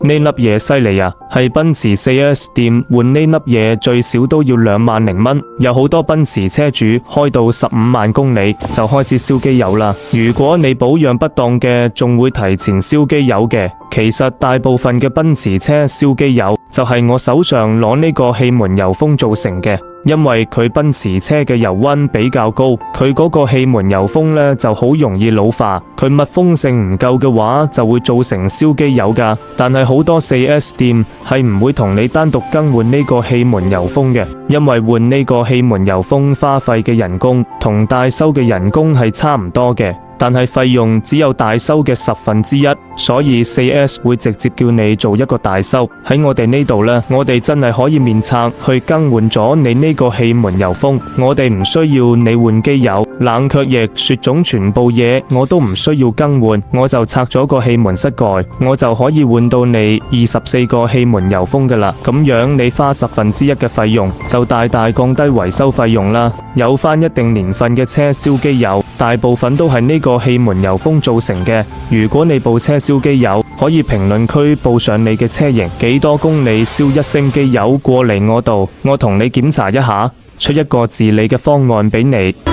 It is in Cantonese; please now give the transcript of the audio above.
呢粒嘢犀利啊，係奔馳 4S 店換呢粒嘢最少都要2萬零蚊，有好多奔馳車主開到15萬公里就開始燒機油啦。如果你保養不當嘅，仲會提前燒機油嘅。其實大部分嘅奔馳車燒機油就係我手上攞呢個氣門油封造成嘅。因為佢奔馳車嘅油溫比較高，佢嗰個氣門油封呢就好容易老化，佢密封性唔夠嘅話就會造成燒機油㗎。但係好多 4S 店係唔會同你單獨更換呢個氣門油封嘅，因為換呢個氣門油封花費嘅人工同大修嘅人工係差唔多嘅。但係費用只有大修嘅1/10，所以 4S 會直接叫你做一個大修。喺我哋呢度呢，我哋真係可以面拆去更換咗你呢個氣門油封，我哋唔需要你換機油、冷卻液、雪種，全部嘢我都唔需要更換，我就拆咗個氣門室蓋，我就可以換到你24個氣門油封㗎喇。咁樣你花1/10嘅費用就大大降低維修費用啦。有返一定年份嘅車燒機油，大部分都係呢個氣門油封造成嘅。如果你部車燒機油，可以評論區報上你嘅車型，幾多公里燒1升機油過嚟我度，我同你檢查一下，出一個治理嘅方案俾你。